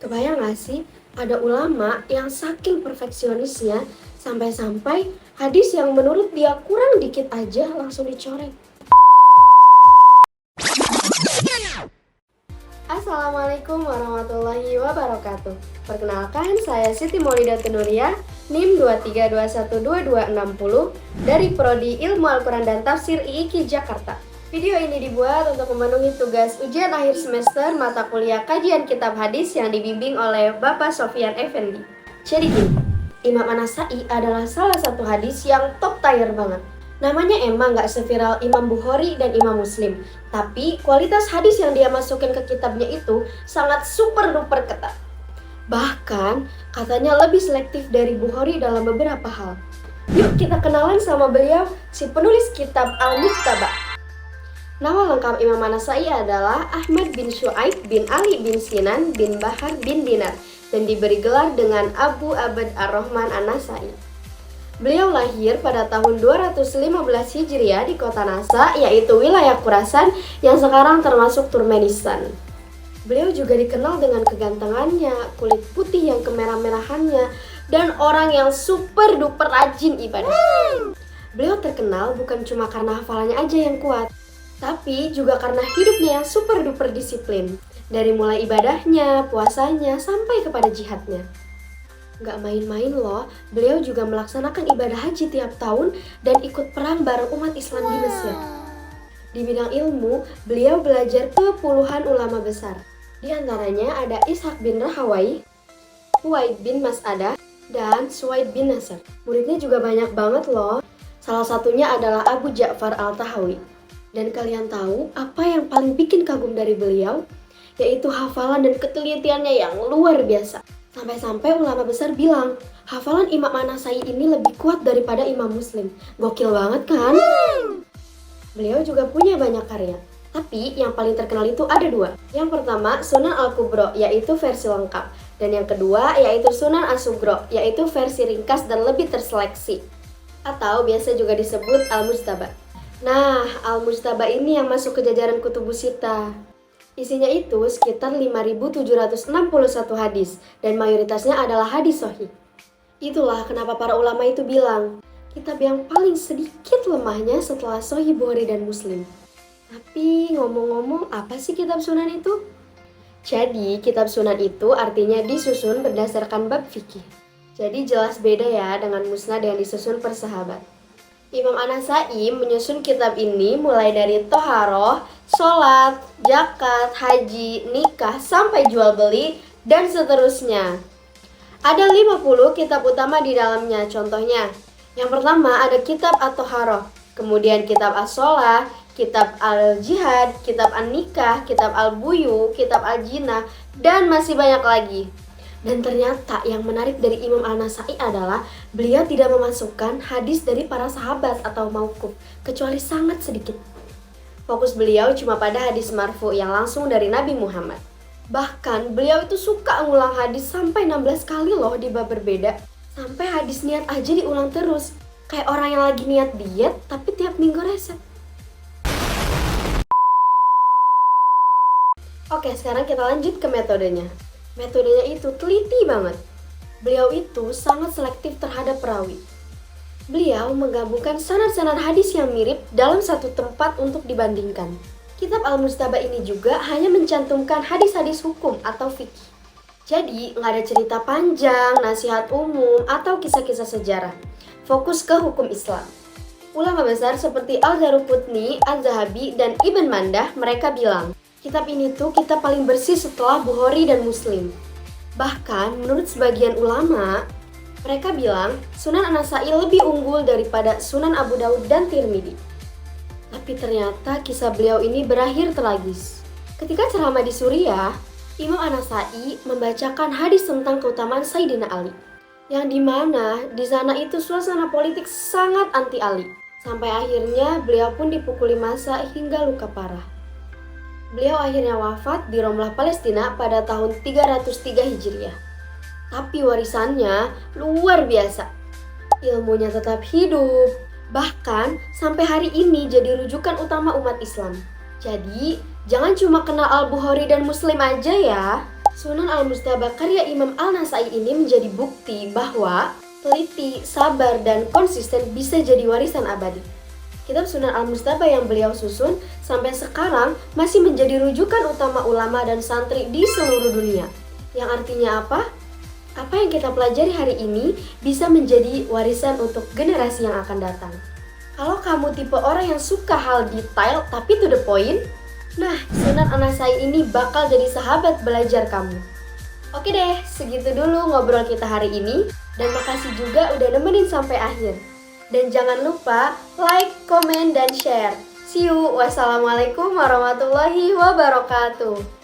Kebayang gak sih, ada ulama yang saking perfeksionisnya sampai-sampai hadis yang menurut dia kurang dikit aja langsung dicoreng. Assalamualaikum warahmatullahi wabarakatuh. Perkenalkan, saya Siti Maulida Tunuria, NIM 23212260 dari Prodi Ilmu Al-Quran dan Tafsir IIKI Jakarta. Video ini dibuat untuk memenuhi tugas ujian akhir semester mata kuliah kajian kitab hadis yang dibimbing oleh Bapak Sofyan Effendi. Jadi gini, Imam An-Nasa'i adalah salah satu hadis yang top tier banget. Namanya emang gak seviral Imam Bukhari dan Imam Muslim, tapi kualitas hadis yang dia masukin ke kitabnya itu sangat super duper ketat. Bahkan katanya lebih selektif dari Bukhari dalam beberapa hal. Yuk kita kenalan sama beliau, si penulis kitab Al-Mujtaba. Nama lengkap Imam An-Nasa'i adalah Ahmad bin Syu'aib bin Ali bin Sinan bin Bahar bin Dinar dan diberi gelar dengan Abu Abd ar-Rahman An-Nasa'i. Beliau lahir pada tahun 215 Hijriah di kota Nasa, yaitu wilayah Khurasan yang sekarang termasuk Turkmenistan. Beliau juga dikenal dengan kegantengannya, kulit putih yang kemerah-merahannya, dan orang yang super duper rajin ibadah. Beliau terkenal bukan cuma karena hafalannya aja yang kuat, tapi juga karena hidupnya yang super duper disiplin. Dari mulai ibadahnya, puasanya, sampai kepada jihadnya. Gak main-main loh, beliau juga melaksanakan ibadah haji tiap tahun dan ikut perang bareng umat Islam di Mesir. Di bidang ilmu, beliau belajar ke puluhan ulama besar. Di antaranya ada Ishaq bin Rahawai, Huwaid bin Mas'adah, dan Suwaid bin Nasr. Muridnya juga banyak banget loh. Salah satunya adalah Abu Ja'far al-Tahawi. Dan kalian tahu apa yang paling bikin kagum dari beliau? Yaitu hafalan dan ketelitiannya yang luar biasa. Sampai-sampai ulama besar bilang, hafalan Imam An-Nasa'i ini lebih kuat daripada Imam Muslim. Gokil banget kan? Beliau juga punya banyak karya. Tapi yang paling terkenal itu ada dua. Yang pertama, Sunan Al-Kubro, yaitu versi lengkap. Dan yang kedua, yaitu Sunan As-Sugro, yaitu versi ringkas dan lebih terseleksi. Atau biasa juga disebut Al-Mujtaba. Nah, Al-Mujtaba ini yang masuk ke jajaran Kutubus Sittah. Isinya itu sekitar 5.761 hadis dan mayoritasnya adalah hadis sahih. Itulah kenapa para ulama itu bilang, kitab yang paling sedikit lemahnya setelah Sahih Bukhari dan Muslim. Tapi ngomong-ngomong, apa sih kitab sunan itu? Jadi, kitab sunan itu artinya disusun berdasarkan bab fikih. Jadi jelas beda ya dengan musnad yang disusun per sahabat. Imam An-Nasa'i menyusun kitab ini mulai dari toharoh, sholat, zakat, haji, nikah, sampai jual beli, dan seterusnya. Ada 50 kitab utama di dalamnya, contohnya. Yang pertama ada kitab at-toharoh, kemudian kitab as-sholah, kitab al-jihad, kitab an-nikah, kitab al-buyu, kitab al-jinah, dan masih banyak lagi. Dan ternyata yang menarik dari Imam An-Nasa'i adalah beliau tidak memasukkan hadis dari para sahabat atau mauquf, kecuali sangat sedikit. Fokus beliau cuma pada hadis marfu yang langsung dari Nabi Muhammad. Bahkan beliau itu suka ngulang hadis sampai 16 kali loh di bab berbeda. Sampai hadis niat aja diulang terus, kayak orang yang lagi niat diet tapi tiap minggu reset. Oke, sekarang kita lanjut ke metodenya. Metodenya itu teliti banget. Beliau itu sangat selektif terhadap perawi. Beliau menggabungkan sanad-sanad hadis yang mirip dalam satu tempat untuk dibandingkan. Kitab Al-Mujtaba ini juga hanya mencantumkan hadis-hadis hukum atau fikih. Jadi nggak ada cerita panjang, nasihat umum, atau kisah-kisah sejarah. Fokus ke hukum Islam. Ulama besar seperti Al-Daruqutni, Al-Zahabi, dan Ibn Mandah mereka bilang, kitab ini tuh kitab paling bersih setelah Bukhari dan Muslim. Bahkan menurut sebagian ulama, mereka bilang Sunan An-Nasa'i lebih unggul daripada Sunan Abu Daud dan Tirmidzi. Tapi ternyata kisah beliau ini berakhir tragis. Ketika ceramah di Suriah, Imam An-Nasa'i membacakan hadis tentang keutamaan Sayyidina Ali. Yang dimana di sana itu suasana politik sangat anti Ali. Sampai akhirnya beliau pun dipukuli massa hingga luka parah. Beliau akhirnya wafat di Romlah, Palestina pada tahun 303 Hijriah. Tapi warisannya luar biasa. Ilmunya tetap hidup. Bahkan sampai hari ini jadi rujukan utama umat Islam. Jadi jangan cuma kenal Al-Bukhari dan Muslim aja ya. Sunan Al-Mujtaba karya Imam Al-Nasai ini menjadi bukti bahwa teliti, sabar, dan konsisten bisa jadi warisan abadi. Kitab Sunan Al-Mujtaba yang beliau susun sampai sekarang masih menjadi rujukan utama ulama dan santri di seluruh dunia. Yang artinya apa? Apa yang kita pelajari hari ini bisa menjadi warisan untuk generasi yang akan datang. Kalau kamu tipe orang yang suka hal detail tapi to the point, nah, Sunan Al-Nasai ini bakal jadi sahabat belajar kamu. Oke deh, segitu dulu ngobrol kita hari ini. Dan makasih juga udah nemenin sampai akhir. Dan jangan lupa like, komen, dan share. See you. Wassalamualaikum warahmatullahi wabarakatuh.